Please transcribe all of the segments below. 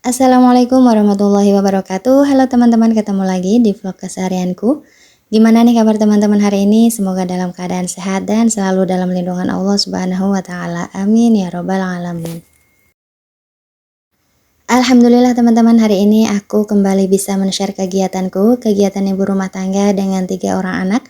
Assalamualaikum warahmatullahi wabarakatuh. Halo teman-teman, ketemu lagi di vlog keseharianku. Gimana nih kabar teman-teman hari ini? Semoga dalam keadaan sehat dan selalu dalam lindungan Allah Subhanahu wa taala. Amin ya robbal alamin. Alhamdulillah teman-teman, hari ini aku kembali bisa men-share kegiatan ibu rumah tangga dengan 3 orang anak.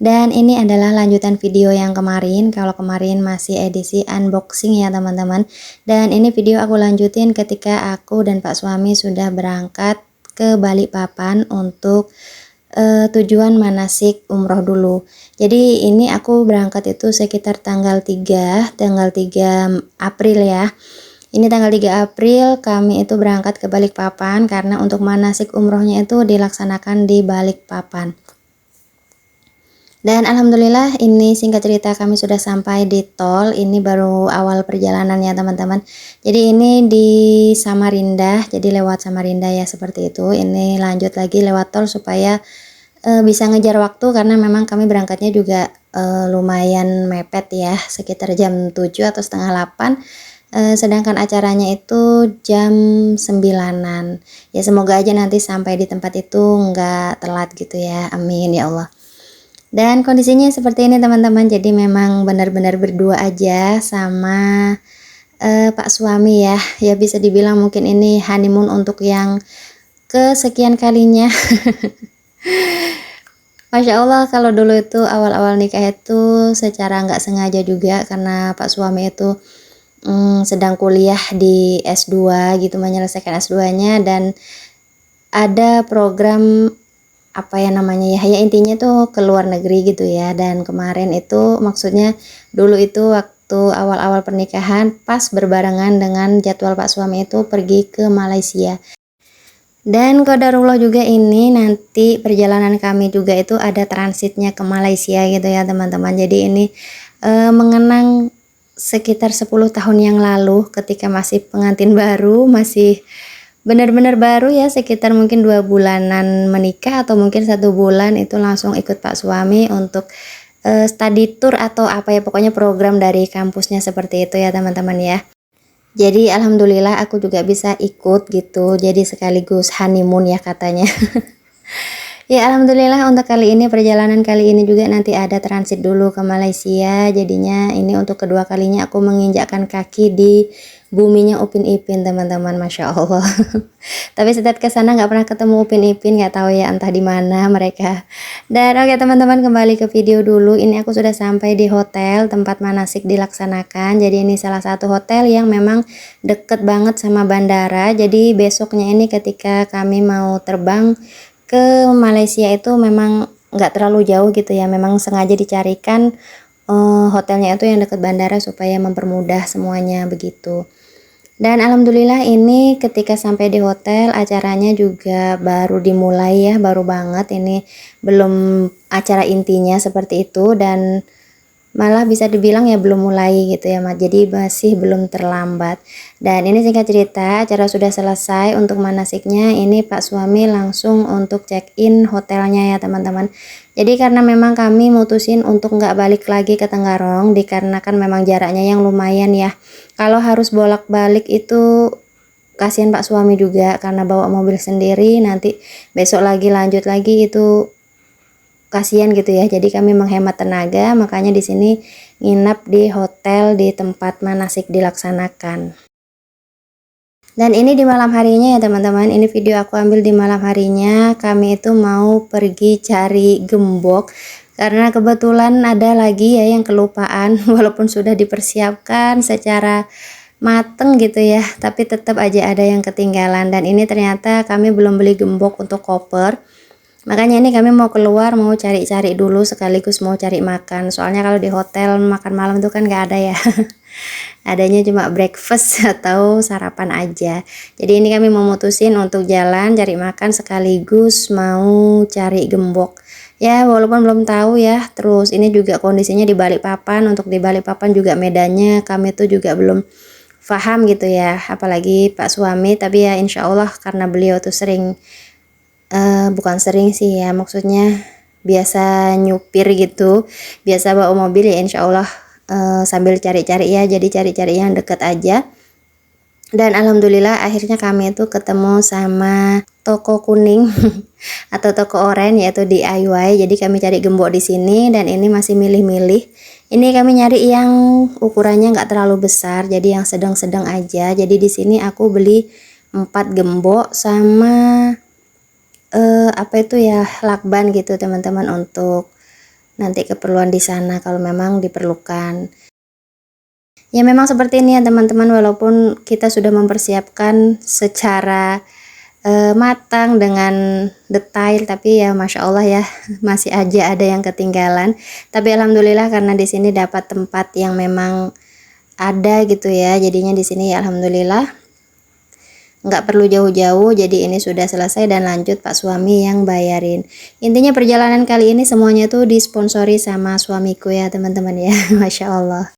Dan ini adalah lanjutan video yang kemarin. Kalau kemarin masih edisi unboxing ya teman-teman. Dan ini video aku lanjutin ketika aku dan Pak suami sudah berangkat ke Balikpapan untuk tujuan manasik umroh dulu. Jadi ini aku berangkat itu sekitar tanggal 3 April ya. Ini tanggal 3 April kami itu berangkat ke Balikpapan karena untuk manasik umrohnya itu dilaksanakan di Balikpapan. Dan alhamdulillah ini singkat cerita kami sudah sampai di tol. Ini baru awal perjalanannya teman-teman. Jadi ini di Samarinda, jadi lewat Samarinda ya seperti itu. Ini lanjut lagi lewat tol supaya bisa ngejar waktu karena memang kami berangkatnya juga lumayan mepet ya, sekitar jam 7 atau setengah 8. Sedangkan acaranya itu jam 9-an. Ya semoga aja nanti sampai di tempat itu nggak telat gitu ya. Amin ya Allah. Dan kondisinya seperti ini teman-teman, jadi memang benar-benar berdua aja sama Pak suami ya. Ya bisa dibilang mungkin ini honeymoon untuk yang kesekian kalinya. Masya Allah, kalau dulu itu awal-awal nikah itu secara nggak sengaja juga karena Pak suami itu sedang kuliah di S2 gitu, menyelesaikan S2-nya, dan ada program apa ya namanya ya intinya tuh ke luar negeri gitu ya. Dan kemarin itu maksudnya dulu itu waktu awal-awal pernikahan pas berbarengan dengan jadwal Pak suami itu pergi ke Malaysia. Dan qadarullah juga ini nanti perjalanan kami juga itu ada transitnya ke Malaysia gitu ya teman-teman. Jadi ini mengenang sekitar 10 tahun yang lalu ketika masih pengantin baru, masih benar-benar baru ya, sekitar mungkin 2 bulanan menikah atau mungkin 1 bulan itu langsung ikut Pak suami untuk study tour atau apa ya, pokoknya program dari kampusnya seperti itu ya teman-teman ya. Jadi alhamdulillah aku juga bisa ikut gitu, jadi sekaligus honeymoon ya katanya. Ya alhamdulillah untuk kali ini, perjalanan kali ini juga nanti ada transit dulu ke Malaysia. Jadinya ini untuk kedua kalinya aku menginjakkan kaki di buminya Upin Ipin teman-teman, Masya Allah. Tapi setiap kesana nggak pernah ketemu Upin Ipin, nggak tahu ya entah di mana mereka. Dan oke teman-teman, kembali ke video dulu. Ini aku sudah sampai di hotel tempat manasik dilaksanakan. Jadi ini salah satu hotel yang memang deket banget sama bandara. Jadi besoknya ini ketika kami mau terbang ke Malaysia itu memang nggak terlalu jauh gitu ya, memang sengaja dicarikan hotelnya itu yang dekat bandara supaya mempermudah semuanya begitu. Dan alhamdulillah ini ketika sampai di hotel acaranya juga baru dimulai ya, baru banget ini, belum acara intinya seperti itu, dan malah bisa dibilang ya belum mulai gitu ya Mat, jadi masih belum terlambat. Dan ini singkat cerita acara sudah selesai untuk manasiknya, ini Pak suami langsung untuk check in hotelnya ya teman-teman. Jadi karena memang kami mutusin untuk nggak balik lagi ke Tenggarong dikarenakan memang jaraknya yang lumayan ya, kalau harus bolak-balik itu kasihan Pak suami juga karena bawa mobil sendiri, nanti besok lagi lanjut lagi itu kasihan gitu ya. Jadi kami menghemat tenaga, makanya di sini nginap di hotel di tempat manasik dilaksanakan. Dan ini di malam harinya ya teman-teman, ini video aku ambil di malam harinya. Kami itu mau pergi cari gembok karena kebetulan ada lagi ya yang kelupaan. Walaupun sudah dipersiapkan secara mateng gitu ya, tapi tetap aja ada yang ketinggalan. Dan ini ternyata kami belum beli gembok untuk koper. Makanya ini kami mau keluar, mau cari-cari dulu sekaligus mau cari makan. Soalnya kalau di hotel makan malam itu kan nggak ada ya. Adanya cuma breakfast atau sarapan aja. Jadi ini kami memutusin untuk jalan cari makan sekaligus mau cari gembok. Ya walaupun belum tahu ya. Terus ini juga kondisinya di Balikpapan. Untuk di Balikpapan juga medannya kami tuh juga belum paham gitu ya. Apalagi Pak suami. Tapi ya insya Allah karena beliau tuh sering bukan sering sih ya, maksudnya biasa nyupir gitu, biasa bawa mobil ya, insya Allah sambil cari-cari ya, jadi cari-cari yang deket aja. Dan alhamdulillah akhirnya kami itu ketemu sama toko kuning atau toko oranye yaitu DIY. Jadi kami cari gembok di sini dan ini masih milih-milih. Ini kami nyari yang ukurannya nggak terlalu besar, jadi yang sedang-sedang aja. Jadi di sini aku beli 4 gembok sama apa itu ya, lakban gitu teman-teman, untuk nanti keperluan di sana kalau memang diperlukan. Ya memang seperti ini ya teman-teman, walaupun kita sudah mempersiapkan secara matang dengan detail, tapi ya masya Allah ya masih aja ada yang ketinggalan. Tapi alhamdulillah karena di sini dapat tempat yang memang ada gitu ya, jadinya di sini ya alhamdulillah nggak perlu jauh-jauh. Jadi ini sudah selesai dan lanjut Pak suami yang bayarin. Intinya perjalanan kali ini semuanya tuh disponsori sama suamiku ya teman-teman ya. Masya Allah.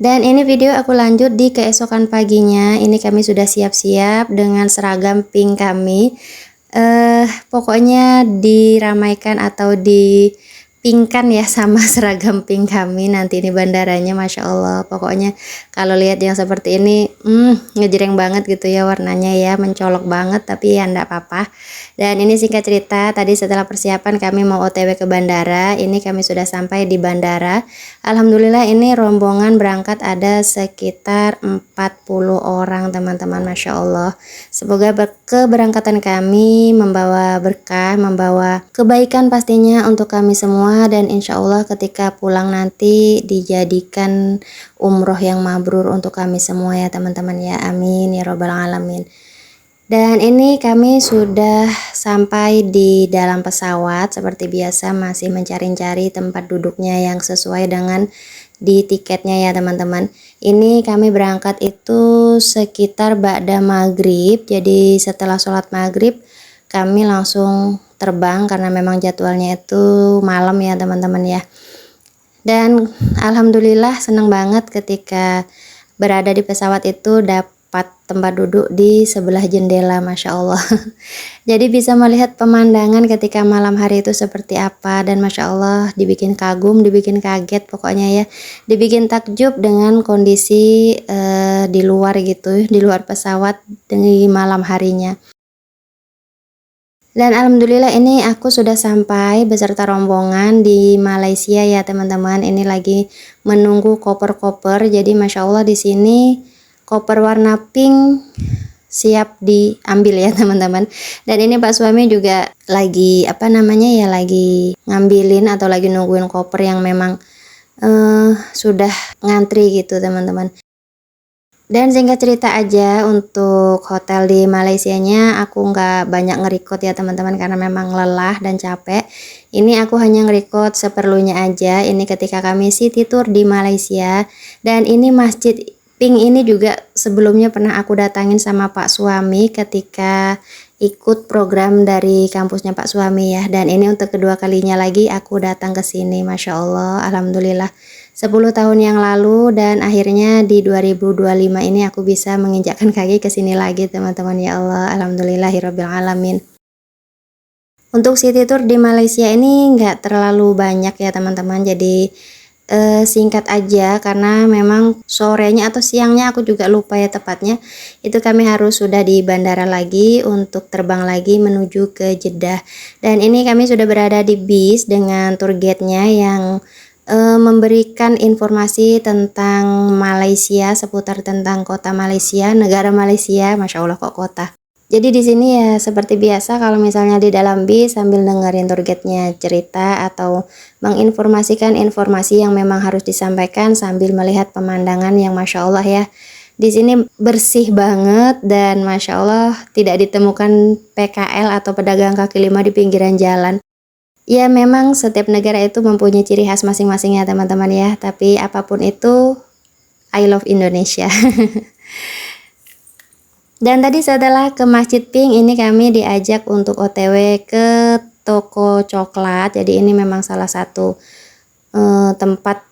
Dan ini video aku lanjut di keesokan paginya. Ini kami sudah siap-siap dengan seragam pink kami. Pokoknya diramaikan atau dipingkan ya sama seragam pink kami. Nanti ini bandaranya masya Allah. Pokoknya kalau lihat yang seperti ini, ngejreng banget gitu ya warnanya ya, mencolok banget. Tapi ya enggak apa-apa. Dan ini singkat cerita, tadi setelah persiapan kami mau OTW ke bandara. Ini kami sudah sampai di bandara. Alhamdulillah ini rombongan berangkat ada sekitar 40 orang teman-teman, masya Allah. Semoga keberangkatan kami membawa berkah, membawa kebaikan pastinya untuk kami semua, dan insya Allah ketika pulang nanti dijadikan umroh yang mabrur untuk kami semua ya teman-teman ya, amin ya robbal alamin. Dan ini kami sudah sampai di dalam pesawat. Seperti biasa masih mencari-cari tempat duduknya yang sesuai dengan di tiketnya ya teman-teman. Ini kami berangkat itu sekitar ba'da maghrib. Jadi setelah sholat maghrib kami langsung terbang karena memang jadwalnya itu malam ya teman-teman ya. Dan alhamdulillah senang banget ketika berada di pesawat itu dapat tempat duduk di sebelah jendela, masya Allah. Jadi bisa melihat pemandangan ketika malam hari itu seperti apa, dan masya Allah dibikin kagum, dibikin kaget, pokoknya ya dibikin takjub dengan kondisi di luar gitu, di luar pesawat di malam harinya. Dan alhamdulillah ini aku sudah sampai beserta rombongan di Malaysia ya teman-teman. Ini lagi menunggu koper-koper. Jadi masya Allah di sini koper warna pink siap diambil ya teman-teman. Dan ini Pak suami juga lagi apa namanya ya, lagi ngambilin atau lagi nungguin koper yang memang sudah ngantri gitu teman-teman. Dan singkat cerita aja, untuk hotel di Malaysianya aku nggak banyak nge-record ya teman-teman karena memang lelah dan capek. Ini aku hanya nge-record seperlunya aja. Ini ketika kami city tour di Malaysia. Dan ini masjid pink ini juga sebelumnya pernah aku datangin sama Pak suami ketika ikut program dari kampusnya Pak suami ya. Dan ini untuk kedua kalinya lagi aku datang ke sini, masya Allah, alhamdulillah. 10 tahun yang lalu dan akhirnya di 2025 ini aku bisa menginjakkan kaki ke sini lagi teman-teman ya Allah, alhamdulillahirabbil alamin. Untuk city tour di Malaysia ini nggak terlalu banyak ya teman-teman, jadi singkat aja karena memang sorenya atau siangnya aku juga lupa ya tepatnya, itu kami harus sudah di bandara lagi untuk terbang lagi menuju ke Jeddah. Dan ini kami sudah berada di bis dengan tour guide-nya yang memberikan informasi tentang Malaysia, seputar tentang kota Malaysia, negara Malaysia, masya Allah kok kota. Jadi di sini ya seperti biasa, kalau misalnya di dalam bis sambil dengerin tour guide-nya cerita atau menginformasikan informasi yang memang harus disampaikan sambil melihat pemandangan yang masya Allah ya. Di sini bersih banget dan masya Allah tidak ditemukan PKL atau pedagang kaki lima di pinggiran jalan. Ya memang setiap negara itu mempunyai ciri khas masing-masing ya teman-teman ya. Tapi apapun itu, I love Indonesia. Dan tadi setelah ke Masjid Pink, ini kami diajak untuk OTW ke toko coklat. Jadi ini memang salah satu tempat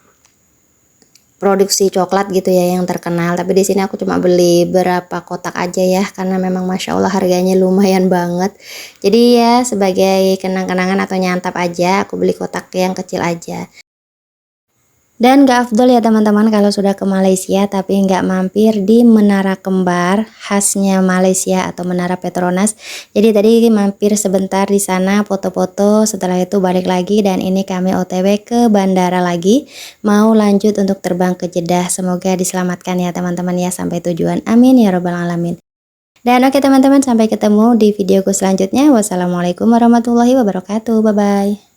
produksi coklat gitu ya yang terkenal. Tapi di sini aku cuma beli berapa kotak aja ya karena memang masya Allah harganya lumayan banget. Jadi ya sebagai kenang-kenangan atau nyantap aja aku beli kotak yang kecil aja. Dan gak afdol ya teman-teman kalau sudah ke Malaysia tapi nggak mampir di Menara Kembar khasnya Malaysia atau Menara Petronas. Jadi tadi mampir sebentar di sana foto-foto, setelah itu balik lagi dan ini kami OTW ke bandara lagi. Mau lanjut untuk terbang ke Jeddah. Semoga diselamatkan ya teman-teman ya sampai tujuan. Amin ya robbal alamin. Dan oke teman-teman, sampai ketemu di videoku selanjutnya. Wassalamualaikum warahmatullahi wabarakatuh. Bye bye.